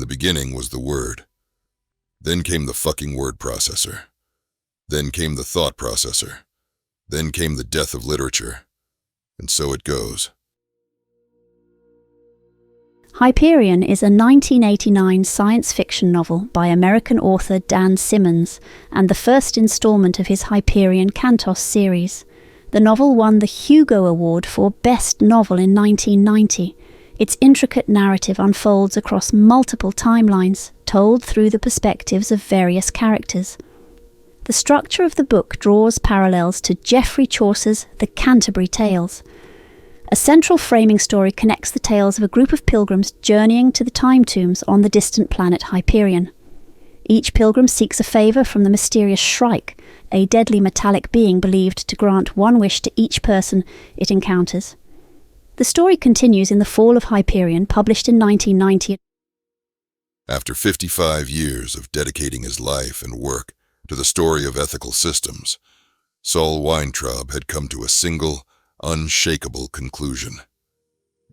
the beginning was the word. Then came the fucking word processor. Then came the thought processor. Then came the death of literature. And so it goes. Hyperion is a 1989 science fiction novel by American author Dan Simmons and the first installment of his Hyperion Cantos series. The novel won the Hugo Award for Best Novel in 1990. Its intricate narrative unfolds across multiple timelines, told through the perspectives of various characters. The structure of the book draws parallels to Geoffrey Chaucer's The Canterbury Tales. A central framing story connects the tales of a group of pilgrims journeying to the time tombs on the distant planet Hyperion. Each pilgrim seeks a favour from the mysterious Shrike, a deadly metallic being believed to grant one wish to each person it encounters. The story continues in The Fall of Hyperion, published in 1990. After 55 years of dedicating his life and work to the story of ethical systems, Saul Weintraub had come to a single, unshakable conclusion.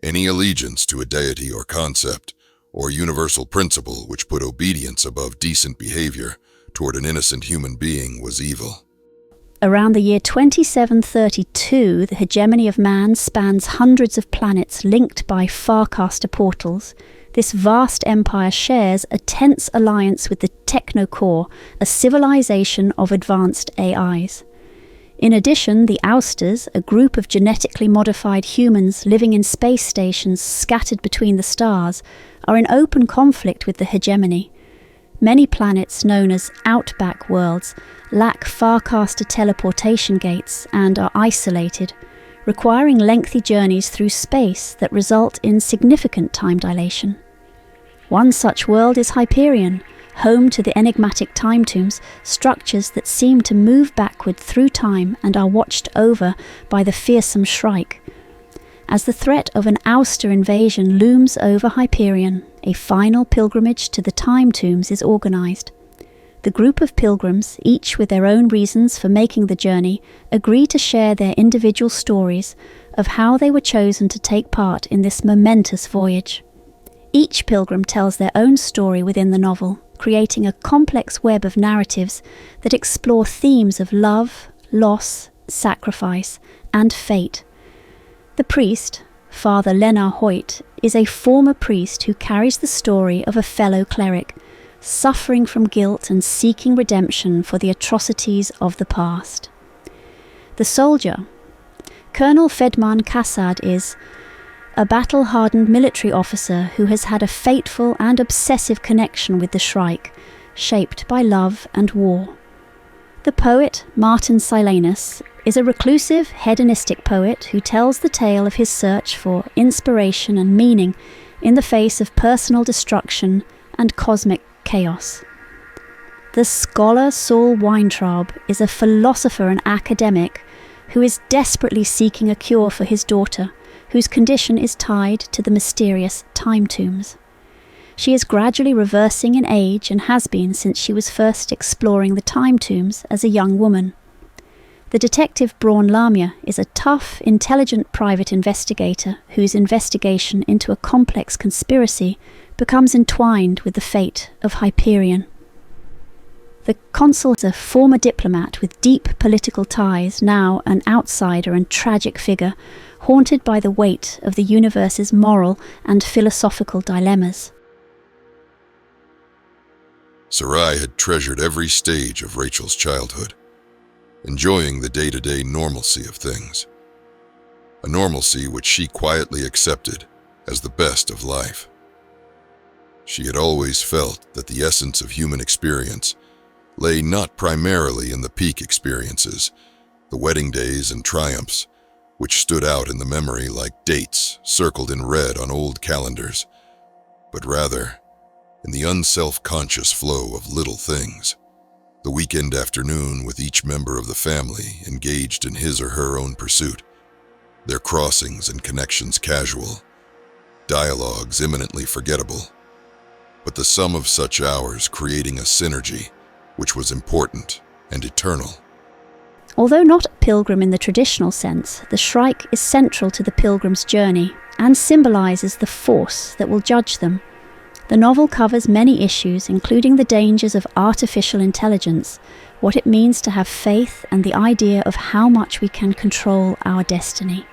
Any allegiance to a deity or concept, or universal principle which put obedience above decent behavior toward an innocent human being was evil. Around the year 2732, the hegemony of man spans hundreds of planets linked by Farcaster portals. This vast empire shares a tense alliance with the Technocore, a civilization of advanced AIs. In addition, the Ousters, a group of genetically modified humans living in space stations scattered between the stars, are in open conflict with the hegemony. Many planets known as outback worlds lack Farcaster teleportation gates and are isolated, requiring lengthy journeys through space that result in significant time dilation. One such world is Hyperion, home to the enigmatic time tombs, structures that seem to move backward through time and are watched over by the fearsome Shrike. As the threat of an Ouster invasion looms over Hyperion, a final pilgrimage to the time tombs is organised. The group of pilgrims, each with their own reasons for making the journey, agree to share their individual stories of how they were chosen to take part in this momentous voyage. Each pilgrim tells their own story within the novel, creating a complex web of narratives that explore themes of love, loss, sacrifice, and fate. The priest, Father Lenar Hoyt, is a former priest who carries the story of a fellow cleric, suffering from guilt and seeking redemption for the atrocities of the past. The soldier, Colonel Fedman Kassad, is a battle-hardened military officer who has had a fateful and obsessive connection with the Shrike, shaped by love and war. The poet, Martin Silanus, is a reclusive, hedonistic poet who tells the tale of his search for inspiration and meaning in the face of personal destruction and cosmic chaos. The scholar Saul Weintraub is a philosopher and academic who is desperately seeking a cure for his daughter, whose condition is tied to the mysterious time tombs. She is gradually reversing in age and has been since she was first exploring the time tombs as a young woman. The detective Braun Lamia is a tough, intelligent private investigator whose investigation into a complex conspiracy becomes entwined with the fate of Hyperion. The consul is a former diplomat with deep political ties, now an outsider and tragic figure, haunted by the weight of the universe's moral and philosophical dilemmas. Sarai had treasured every stage of Rachel's childhood, enjoying the day-to-day normalcy of things. A normalcy which she quietly accepted as the best of life. She had always felt that the essence of human experience lay not primarily in the peak experiences, the wedding days and triumphs, which stood out in the memory like dates circled in red on old calendars, but rather in the unself-conscious flow of little things. The weekend afternoon with each member of the family engaged in his or her own pursuit, their crossings and connections casual, dialogues imminently forgettable, but the sum of such hours creating a synergy which was important and eternal. Although not a pilgrim in the traditional sense, the Shrike is central to the pilgrim's journey and symbolises the force that will judge them. The novel covers many issues, including the dangers of artificial intelligence, what it means to have faith, and the idea of how much we can control our destiny.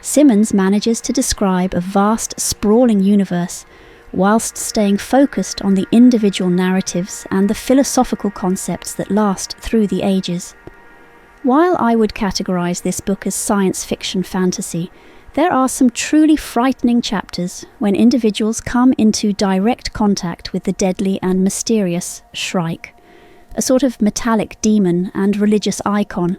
Simmons manages to describe a vast, sprawling universe, whilst staying focused on the individual narratives and the philosophical concepts that last through the ages. While I would categorize this book as science fiction fantasy, there are some truly frightening chapters when individuals come into direct contact with the deadly and mysterious Shrike, a sort of metallic demon and religious icon.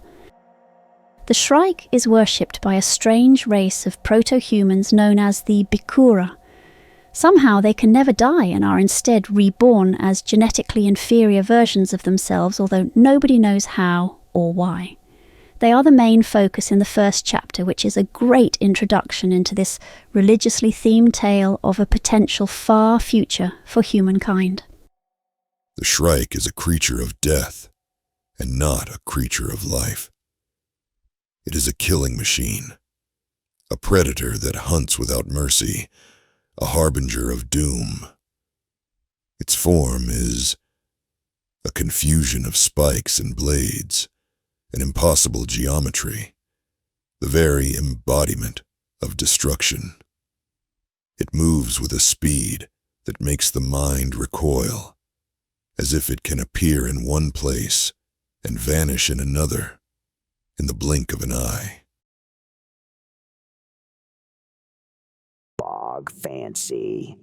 The Shrike is worshipped by a strange race of proto-humans known as the Bikura. Somehow they can never die and are instead reborn as genetically inferior versions of themselves, although nobody knows how or why. They are the main focus in the first chapter, which is a great introduction into this religiously themed tale of a potential far future for humankind. The Shrike is a creature of death, and not a creature of life. It is a killing machine, a predator that hunts without mercy, a harbinger of doom. Its form is a confusion of spikes and blades, an impossible geometry, the very embodiment of destruction. It moves with a speed that makes the mind recoil, as if it can appear in one place and vanish in another in the blink of an eye. BOG Fancy.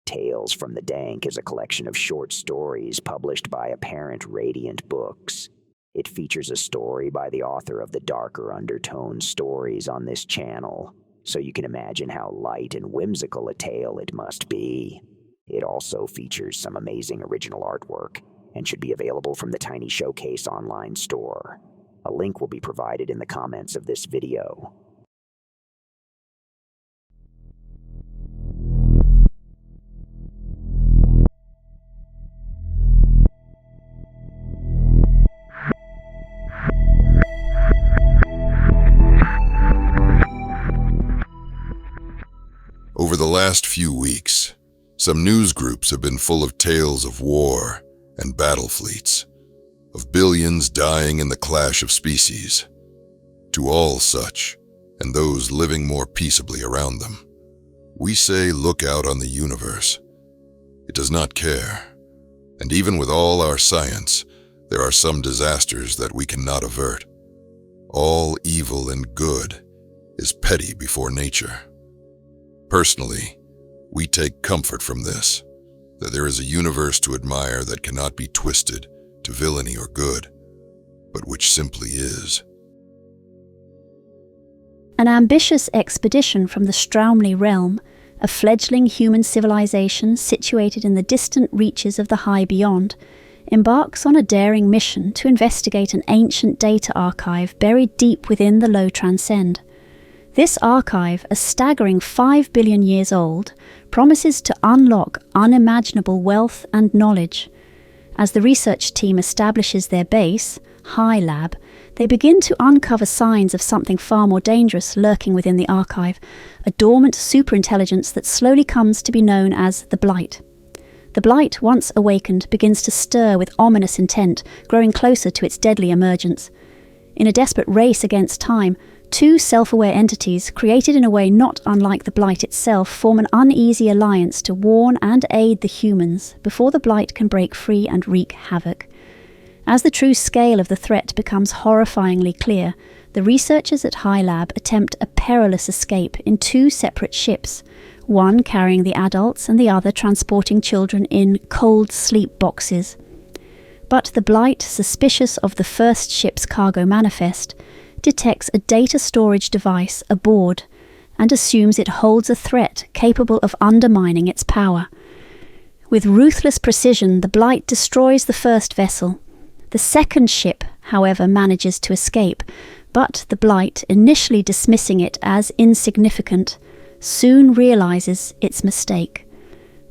Tales from the Dank is a collection of short stories published by Apparent Radiant Books. It features a story by the author of the darker undertone stories on this channel, so you can imagine how light and whimsical a tale it must be. It also features some amazing original artwork, and should be available from the Tiny Showcase online store. A link will be provided in the comments of this video. Over the last few weeks, some news groups have been full of tales of war and battle fleets, of billions dying in the clash of species. To all such, and those living more peaceably around them, we say look out on the universe. It does not care, and even with all our science, there are some disasters that we cannot avert. All evil and good is petty before nature. Personally, we take comfort from this, that there is a universe to admire that cannot be twisted to villainy or good, but which simply is. An ambitious expedition from the Straumli realm, a fledgling human civilization situated in the distant reaches of the high beyond, embarks on a daring mission to investigate an ancient data archive buried deep within the low transcend. This archive, a staggering 5 billion years old, promises to unlock unimaginable wealth and knowledge. As the research team establishes their base, HyLab, they begin to uncover signs of something far more dangerous lurking within the archive, a dormant superintelligence that slowly comes to be known as the Blight. The Blight, once awakened, begins to stir with ominous intent, growing closer to its deadly emergence. In a desperate race against time, two self-aware entities, created in a way not unlike the Blight itself, form an uneasy alliance to warn and aid the humans before the Blight can break free and wreak havoc. As the true scale of the threat becomes horrifyingly clear, the researchers at HyLab attempt a perilous escape in two separate ships, one carrying the adults and the other transporting children in cold sleep boxes. But the Blight, suspicious of the first ship's cargo manifest, detects a data storage device aboard and assumes it holds a threat capable of undermining its power. With ruthless precision, the Blight destroys the first vessel. The second ship, however, manages to escape, but the Blight, initially dismissing it as insignificant, soon realizes its mistake.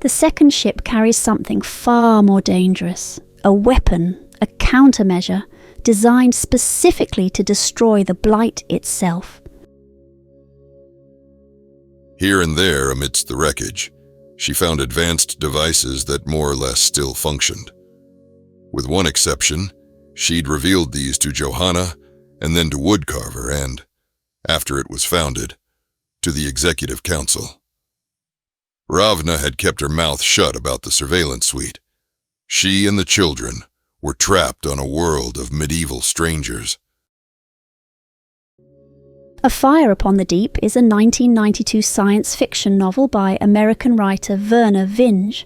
The second ship carries something far more dangerous, a weapon, a countermeasure, designed specifically to destroy the Blight itself. Here and there amidst the wreckage, She found advanced devices that more or less still functioned. With one exception, she'd revealed these to Johanna and then to Woodcarver and, after it was founded, to the Executive Council. Ravna had kept her mouth shut about the surveillance suite. She and the children were trapped on a world of medieval strangers. A Fire Upon the Deep is a 1992 science fiction novel by American writer Vernor Vinge.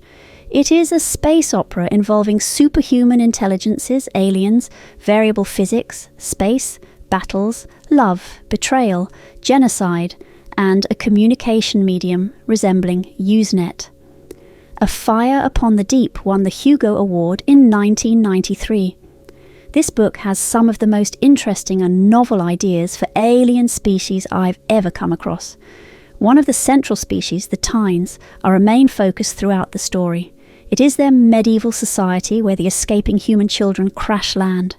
It is a space opera involving superhuman intelligences, aliens, variable physics, space, battles, love, betrayal, genocide, and a communication medium resembling Usenet. A Fire Upon the Deep won the Hugo Award in 1993. This book has some of the most interesting and novel ideas for alien species I've ever come across. One of the central species, the Tynes, are a main focus throughout the story. It is their medieval society where the escaping human children crash land.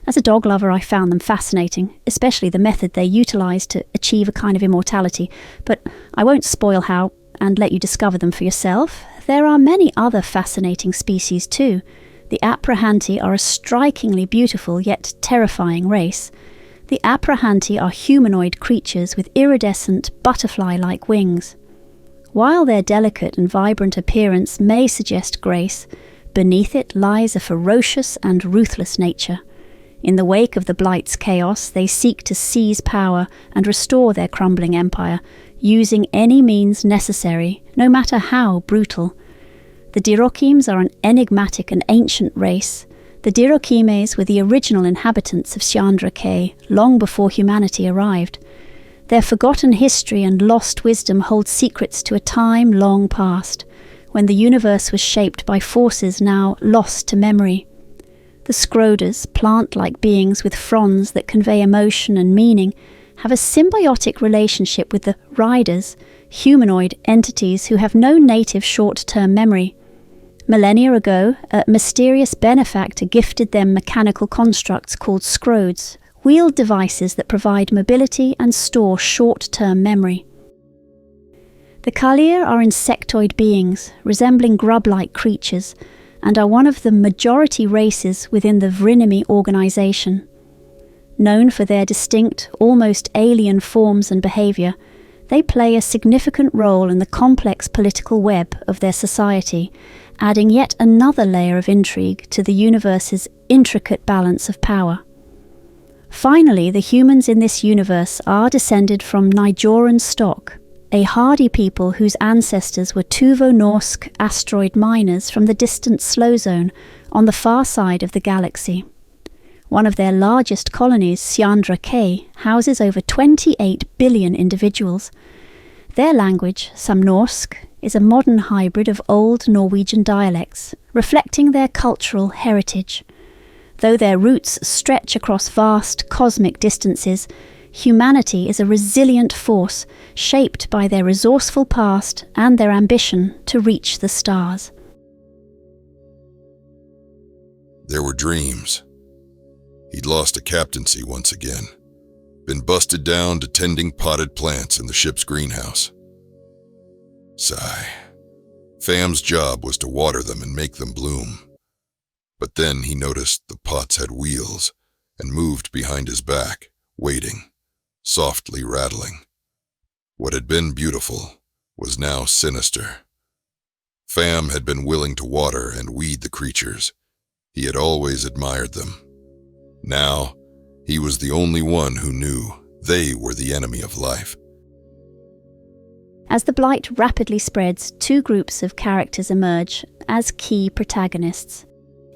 As a dog lover, I found them fascinating, especially the method they utilise to achieve a kind of immortality, but I won't spoil how and let you discover them for yourself. There are many other fascinating species too. The Aprahanti are a strikingly beautiful yet terrifying race. The Aprahanti are humanoid creatures with iridescent, butterfly-like wings. While their delicate and vibrant appearance may suggest grace, beneath it lies a ferocious and ruthless nature. In the wake of the Blight's chaos, they seek to seize power and restore their crumbling empire, using any means necessary, no matter how brutal. The Dirokims are an enigmatic and ancient race. The Dirokimes were the original inhabitants of Siandra K, long before humanity arrived. Their forgotten history and lost wisdom hold secrets to a time long past, when the universe was shaped by forces now lost to memory. The Scroders, plant-like beings with fronds that convey emotion and meaning, have a symbiotic relationship with the Riders, humanoid entities who have no native short-term memory. Millennia ago, a mysterious benefactor gifted them mechanical constructs called Scrodes, wheeled devices that provide mobility and store short-term memory. The Kalir are insectoid beings, resembling grub-like creatures, and are one of the majority races within the Vrinimi organization. Known for their distinct, almost alien forms and behavior, they play a significant role in the complex political web of their society, adding yet another layer of intrigue to the universe's intricate balance of power. Finally, the humans in this universe are descended from Nijoran stock, a hardy people whose ancestors were Tuvo-Norsk asteroid miners from the distant Slow Zone on the far side of the galaxy. One of their largest colonies, Siandra K, houses over 28 billion individuals. Their language, Samnorsk, is a modern hybrid of old Norwegian dialects, reflecting their cultural heritage. Though their roots stretch across vast cosmic distances, humanity is a resilient force shaped by their resourceful past and their ambition to reach the stars. There were dreams. He'd lost a captaincy once again, been busted down to tending potted plants in the ship's greenhouse. Sigh. Fam's job was to water them and make them bloom. But then he noticed the pots had wheels and moved behind his back, waiting, softly rattling. What had been beautiful was now sinister. Fam had been willing to water and weed the creatures. He had always admired them. Now, he was the only one who knew they were the enemy of life. As the Blight rapidly spreads, two groups of characters emerge as key protagonists.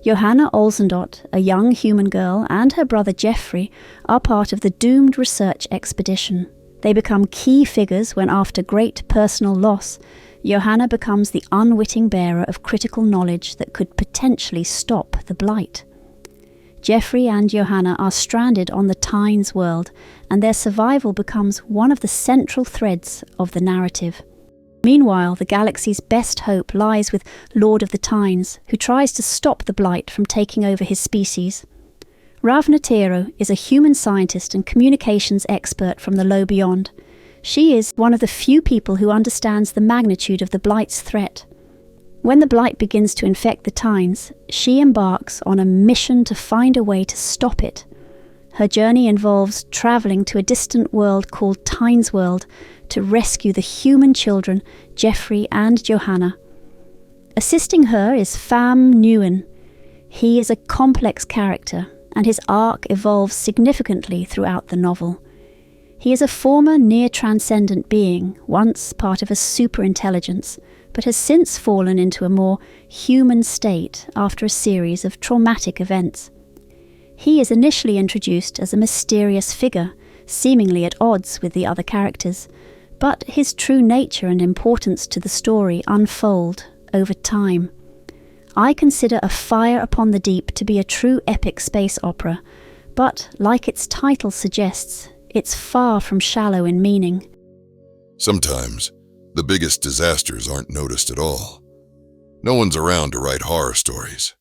Johanna Olsendot, a young human girl, and her brother Geoffrey are part of the doomed research expedition. They become key figures when, after great personal loss, Johanna becomes the unwitting bearer of critical knowledge that could potentially stop the Blight. Geoffrey and Johanna are stranded on the Tynes world, and their survival becomes one of the central threads of the narrative. Meanwhile, the galaxy's best hope lies with Lord of the Tynes, who tries to stop the Blight from taking over his species. Ravna Tero is a human scientist and communications expert from the low beyond. She is one of the few people who understands the magnitude of the Blight's threat. When the Blight begins to infect the Tynes, she embarks on a mission to find a way to stop it. Her journey involves travelling to a distant world called Tynes World to rescue the human children, Geoffrey and Johanna. Assisting her is Pham Nguyen. He is a complex character, and his arc evolves significantly throughout the novel. He is a former near-transcendent being, once part of a superintelligence, but has since fallen into a more human state after a series of traumatic events. He is initially introduced as a mysterious figure, seemingly at odds with the other characters, but his true nature and importance to the story unfold over time. I consider A Fire Upon the Deep to be a true epic space opera, but, like its title suggests, it's far from shallow in meaning. Sometimes, the biggest disasters aren't noticed at all. No one's around to write horror stories.